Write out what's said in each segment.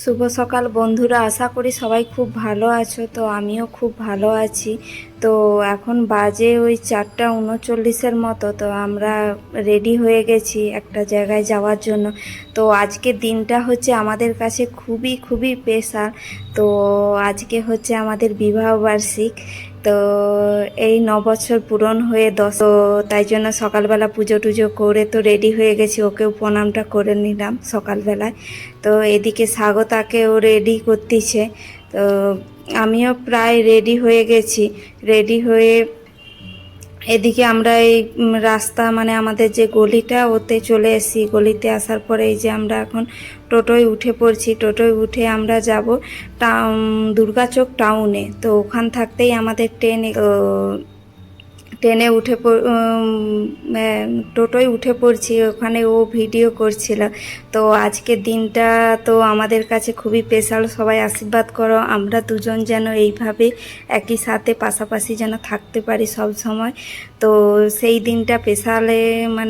শুভ সকাল বন্ধুরা, আশা করি সবাই খুব ভালো আছো। তো আমিও খুব ভালো আছি। তো এখন বাজে ওই 4:39 মতো। তো আমরা রেডি হয়ে গেছি একটা জায়গায় যাওয়ার জন্য। তো আজকের দিনটা হচ্ছে আমাদের কাছে খুবই খুবই স্পেশাল। তো আজকে হচ্ছে আমাদের বিবাহ বার্ষিক। তো এই 9 বছর পূরণ হয়ে 10। তো তাই জন্য সকালবেলা পুজো টুজো করে তো রেডি হয়ে গেছি, ওকেও প্রণামটা করে নিলাম সকালবেলায়। তো এদিকে স্বাগতাকেও রেডি করতেছে। তো আমিও প্রায় রেডি হয়ে গেছি। রেডি হয়ে এদিকে আমরা এই রাস্তা মানে আমাদের যে গলিটা ওতে চলে এসেছি। গলিতে আসার পরে এই যে আমরা এখন টোটোয় উঠে পড়ছি। টোটোয় উঠে আমরা যাব দুর্গাচক টাউনে। তো ওখান থাকতেই আমাদের ট্রেনে টোটোয় উঠে পড়ছি। ওখানে ও ভিডিও করছিল। তো আজকের দিনটা তো আমাদের কাছে খুবই স্পেশাল। সবাই আশীর্বাদ করো আমরা দুজন যেন এইভাবে একই সাথে পাশাপাশি যেন থাকতে পারি সব সময়। তো সেই দিনটা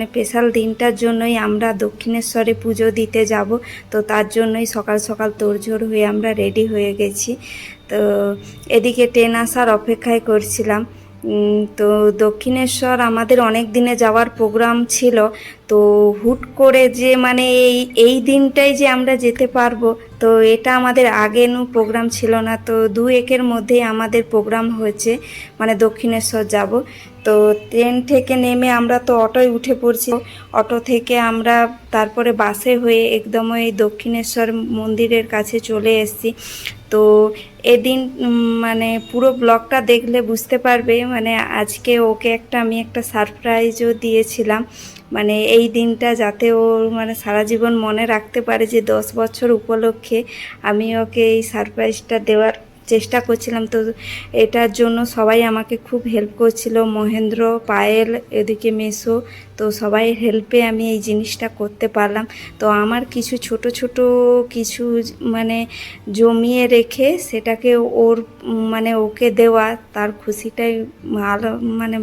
স্পেশাল দিনটার জন্যই আমরা দক্ষিণেশ্বরে পুজো দিতে যাব। তো তার জন্যই সকাল সকাল তোড়জোড় হয়ে আমরা রেডি হয়ে গেছি। তো এদিকে ট্রেন আসার অপেক্ষায় করছিলাম। তো দক্ষিণেশ্বর আমাদের অনেক দিনে যাওয়ার প্রোগ্রাম ছিল। তো হুট করে যে মানে এই দিনটাই যে আমরা যেতে পারবো, তো এটা আমাদের আগেও প্রোগ্রাম ছিল না। তো 2-1-এর মধ্যেই আমাদের প্রোগ্রাম হয়েছে, মানে দক্ষিণেশ্বর যাব। তো ট্রেন থেকে নেমে আমরা তো অটোয় উঠে পড়ছি। অটো থেকে আমরা তারপরে বাসে হয়ে একদম ওই দক্ষিণেশ্বর মন্দিরের কাছে চলে এসেছি। তো এদিন মানে পুরো ব্লগটা দেখলে বুঝতে পারবে। মানে আজকে ওকে আমি একটা সারপ্রাইজও দিয়েছিলাম, মানে এই দিনটা যাতে ও মানে সারা জীবন মনে রাখতে পারে যে 10 বছর উপলক্ষে আমি ওকে এই সারপ্রাইজটা দেওয়ার চেষ্টা করছিলাম। তো এটার জন্য সবাই আমাকে খুব হেল্প করছিল, মহেন্দ্র, পায়েল, এদিকে মেসো। তো সবাই হেল্পে আমি এই জিনিসটা করতে পারলাম। তো আমার কিছু ছোট ছোট কিছু মানে জমিয়ে রেখে সেটাকে ওর মানে ওকে দেওয়া, তার খুশিটাই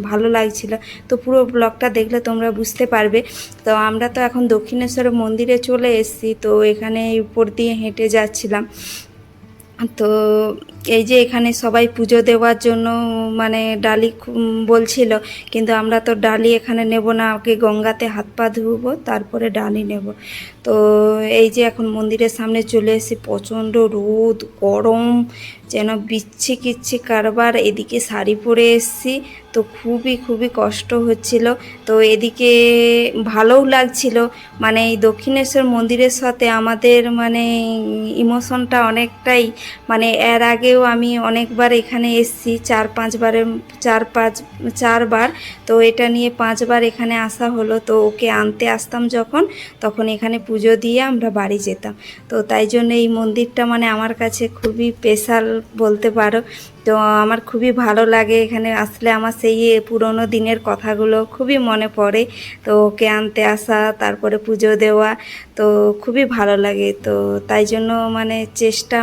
ভালো লাগছিল। তো পুরো ব্লগটা দেখলে তোমরা বুঝতে পারবে। তো আমরা তো এখন দক্ষিণেশ্বর মন্দিরে চলে এসেছি। তো এখানে উপর দিয়ে হেঁটে যাচ্ছিলাম। তো এই যে এখানে সবাই পুজো দেওয়ার জন্য মানে ডালি বলছিল, কিন্তু আমরা তো ডালি এখানে নেব না, আগে গঙ্গাতে হাত পা ধুবো তারপরে ডালি নেব। তো এই যে এখন মন্দিরের সামনে চলে এসেছি। প্রচণ্ড রোদ, গরম, যেন বিচ্ছি কিচ্ছি কারবার। এদিকে শাড়ি পরে এসেছি, তো খুবই খুবই কষ্ট হচ্ছিল। তো এদিকে ভালোও লাগছিল। মানে এই দক্ষিণেশ্বর মন্দিরের সাথে আমাদের মানে ইমোশনটা অনেকটাই, মানে এর আগেও আমি অনেকবার এখানে এসেছি, 4-5বার। তো এটা নিয়ে 5বার এখানে আসা হলো। তো ওকে আনতে আসতাম যখন, তখন এখানে পুজো দিয়ে আমরা বাড়ি যেতাম। তো তাই জন্য এই মন্দিরটা মানে আমার কাছে খুবই স্পেশাল বলতে পারো। তো আমার খুবই ভালো লাগে এখানে আসলে। আমার সেই পুরনো দিনের কথাগুলো খুবই মনে পড়ে। তো ওকে আনতে আসা, তারপরে পুজো দেওয়া, তো খুবই ভালো লাগে। তো তাই জন্য মানে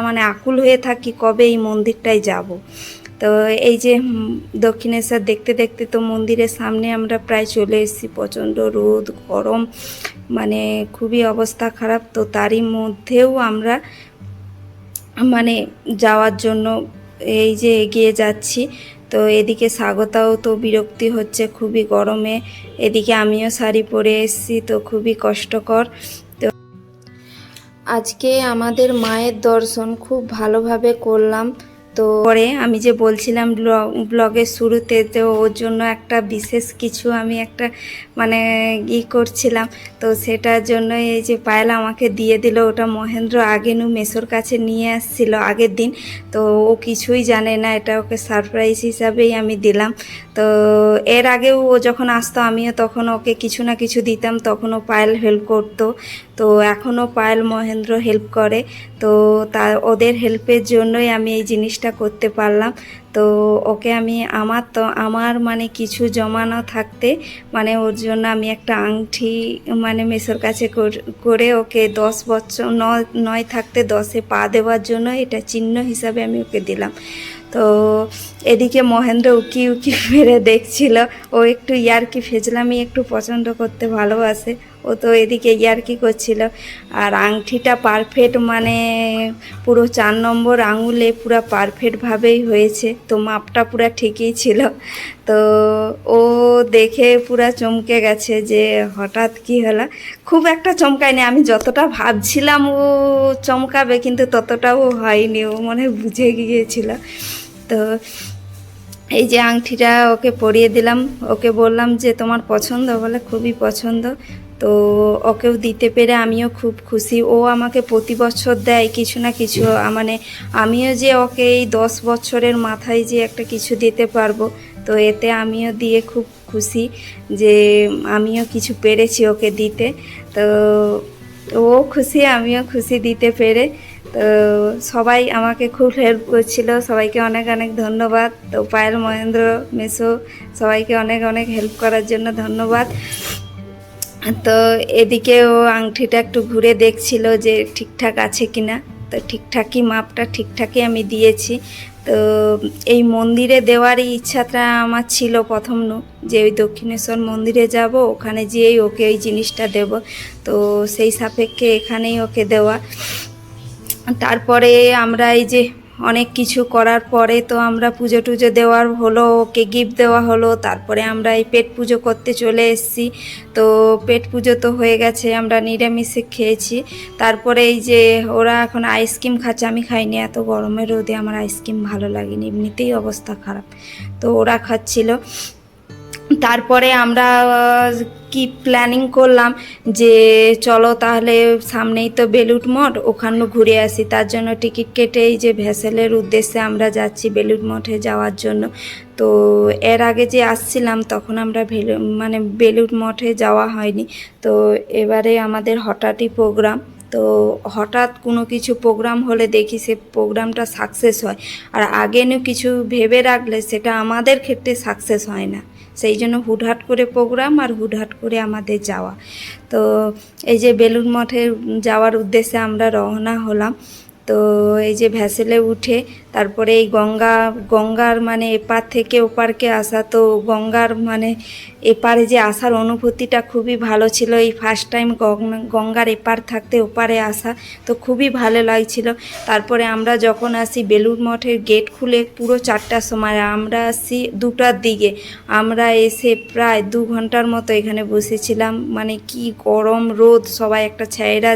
মানে আকুল হয়ে থাকি কবে এই মন্দিরটায় যাব। তো এই যে দক্ষিণেশ্বর দেখতে দেখতে তো মন্দিরের সামনে আমরা প্রায় চলে এসেছি। প্রচণ্ড রোদ, গরম, মানে খুবই অবস্থা খারাপ। তো তারই মধ্যেও আমরা মানে যাওয়ার জন্য এই যে এগিয়ে যাচ্ছি। তো এদিকে স্বাগতাও তো বিরক্তি হচ্ছে খুবই গরমে। এদিকে আমিও শাড়ি পরে এসেছি, তো খুবই কষ্টকর। তো আজকে আমাদের মায়ের দর্শন খুব ভালোভাবে করলাম। তো পরে আমি যে বলছিলাম ব্লগের শুরুতে, তো ওর জন্য একটা বিশেষ কিছু আমি একটা মানে করছিলাম। তো সেটার জন্য এই যে পায়েল আমাকে দিয়ে দিল। ওটা মহেন্দ্র আগেনু মেসোর কাছে নিয়ে আসছিল আগের দিন। তো ও কিছুই জানে না, এটা ওকে সারপ্রাইজ হিসাবেই আমি দিলাম। তো এর আগেও ও যখন আসতো আমিও তখন ওকে কিছু না কিছু দিতাম, তখনও পায়েল হেল্প করতো। তো এখনও পায়েল মহেন্দ্র হেল্প করে। তো ওদের হেল্পের জন্যই আমি এই জিনিসটা করতে পারলাম। তো ওকে আমি আমার মানে কিছু জমানো থাকতে মানে ওর জন্য আমি একটা আংটি মানে মেসোর কাছে করে ওকে 10 বছর 9 থাকতে 10-এ পা দেওয়ার জন্য এটা চিহ্ন হিসাবে আমি ওকে দিলাম। তো এদিকে মহেন্দ্র উকি মেরে দেখছিল। ও একটু ইয়ার্কি ফেজলামি একটু পছন্দ করতে ভালোবাসে। ও তো এদিকে ইয়ার্কি করছিল। আর আংটিটা পারফেক্ট, মানে পুরো 4 নম্বর আঙুলে পুরো পারফেক্টভাবেই হয়েছে, তো মাপটা পুরো ঠিকই ছিল। তো ও দেখে পুরো চমকে গেছে যে হঠাৎ কি হলো। খুব একটা চমকায়নি, আমি যতটা ভাবছিলাম ও চমকাবে কিন্তু ততটাও হয়নি, ও মনে হয় বুঝে গিয়েছিল। তো এই যে আংটিটা ওকে পরিয়ে দিলাম, ওকে বললাম যে তোমার পছন্দ, বলে খুবই পছন্দ। তো ওকেও দিতে পেরে আমিও খুব খুশি। ও আমাকে প্রতি বছর দেয় কিছু না কিছু, মানে আমিও যে ওকে এই 10 বছরের মাথায় যে একটা কিছু দিতে পারবো, তো এতে আমিও দিয়ে খুব খুশি যে আমিও কিছু পেরেছি ওকে দিতে। তো ও খুশি, আমিও খুশি দিতে পেরে। তো সবাই আমাকে খুব হেল্প করছিল, সবাইকে অনেক অনেক ধন্যবাদ। তো পায়েল, মহেন্দ্র, মেসো সবাইকে অনেক অনেক হেল্প করার জন্য ধন্যবাদ। তো এদিকে ও আংটিটা একটু ঘুরে দেখছিল যে ঠিকঠাক আছে কিনা। তো ঠিকঠাকই, মাপটা ঠিকঠাকই আমি দিয়েছি। তো এই মন্দিরে দেওয়ারই ইচ্ছাটা আমার ছিল প্রথম যে ওই দক্ষিণেশ্বর মন্দিরে যাব, ওখানে যেয়েই ওকে ওই জিনিসটা দেব। তো সেই সাপেক্ষে এখানেই ওকে দেওয়া। তারপরে আমরা এই যে অনেক কিছু করার পরে তো আমরা পুজো টুজো দেওয়ার হলো, ওকে গিফট দেওয়া হলো। তারপরে আমরা এই পেট পুজো করতে চলে এসেছি। তো পেট পুজো তো হয়ে গেছে, আমরা নিরামিষে খেয়েছি। তারপরে এই যে ওরা এখন আইসক্রিম খাচ্ছে, আমি খাইনি, এত গরমের রোদে আমার আইসক্রিম ভালো লাগেনি, এমনিতেই অবস্থা খারাপ। তো ওরা খাচ্ছিল। তারপরে আমরা কি প্ল্যানিং করলাম যে চলো তাহলে সামনেই তো বেলুড় মঠ, ওখানে ঘুরে আসি। তার জন্য টিকিট কেটে এই যে ভ্যাসেলের উদ্দেশ্যে আমরা যাচ্ছি বেলুড় মঠে যাওয়ার জন্য। তো এর আগে যে আসছিলাম তখন আমরা মানে বেলুড় মঠে যাওয়া হয়নি। তো এবারে আমাদের হঠাৎই প্রোগ্রাম। তো হঠাৎ কোনো কিছু প্রোগ্রাম হলে দেখি সে প্রোগ্রামটা সাকসেস হয়, আর আগে কিছু ভেবে রাখলে সেটা আমাদের ক্ষেত্রে সাকসেস হয় না। সেই জন্য হুটহাট করে প্রোগ্রাম আর হুটহাট করে আমাদের যাওয়া। তো এই যে বেলুড় মঠে যাওয়ার উদ্দেশ্যে আমরা রওনা হলাম। তো এই যে ভ্যাসেলে উঠে তারপরে এই গঙ্গার মানে এপার থেকে ওপারকে আসা। তো গঙ্গার মানে এপারে যে আসার অনুভূতিটা খুবই ভালো ছিল, এই ফার্স্ট টাইম গঙ্গার এপার থাকতে ওপারে আসা, তো খুবই ভালো লাগছিল। তারপরে আমরা যখন আসি বেলুড় মঠের গেট খুলে পুরো 4টার সময়, আমরা আসি 2টার দিকে। আমরা এসে প্রায় 2 ঘন্টার মতো এখানে বসেছিলাম, মানে কি গরম রোদ, সবাই একটা ছায়রা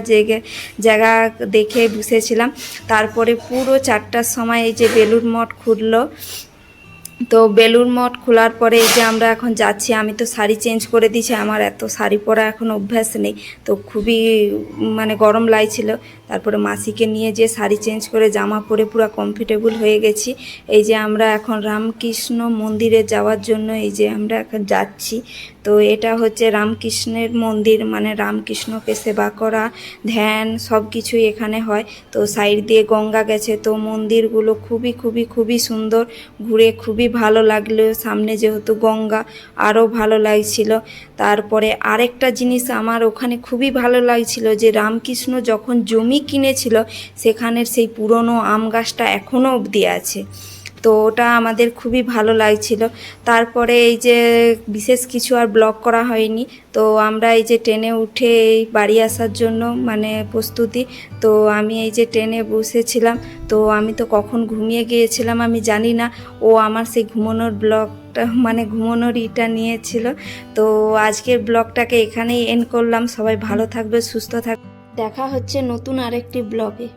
জায়গা দেখে বসেছিলাম। তারপরে পুরো 4টার সময় এই যে বেলুড় মঠ খুললো। তো বেলুড় মঠ খোলার পরে এই যে আমরা এখন যাচ্ছি, আমি তো শাড়ি চেঞ্জ করে দিয়েছি, আমার এত শাড়ি পরা এখন অভ্যাস নেই, তো খুবই মানে গরম লাগছিল। তারপরে মাসিকে নিয়ে যে শাড়ি চেঞ্জ করে জামা পরে পুরো কমফর্টেবল হয়ে গেছি। এই যে আমরা এখন রামকৃষ্ণ মন্দিরে যাওয়ার জন্য এই যে আমরা এখন যাচ্ছি। তো এটা হচ্ছে রামকৃষ্ণের মন্দির, মানে রামকৃষ্ণকে সেবা করা, ধ্যান সব কিছুই এখানে হয়। তো সাইড দিয়ে গঙ্গা গেছে, তো মন্দিরগুলো খুবই খুবই খুবই সুন্দর, ঘুরে খুবই ভালো লাগলো। সামনে যেহেতু গঙ্গা, আরও ভালো লাগছিল। তারপরে আরেকটা জিনিস আমার ওখানে খুবই ভালো লাগছিল যে রামকৃষ্ণ যখন জমি কিনেছিল সেখানের সেই পুরনো আম গাছটা এখনও অবধি আছে, তো ওটা আমাদের খুবই ভালো লাগছিল। তারপরে এই যে বিশেষ কিছু আর ব্লগ করা হয়নি। তো আমরা এই যে ট্রেনে উঠে এই বাড়ি আসার জন্য মানে প্রস্তুতি। তো আমি এই যে ট্রেনে বসেছিলাম, তো আমি তো কখন ঘুমিয়ে গিয়েছিলাম আমি জানি না, ও আমার সেই ঘুমানোর ব্লগটা মানে ঘুমানোর নিয়েছিল। তো আজকের ব্লগটাকে এখানেই এন্ড করলাম। সবাই ভালো থাকবে, সুস্থ থাকবে, দেখা হচ্ছে নতুন আরেকটি ব্লগে।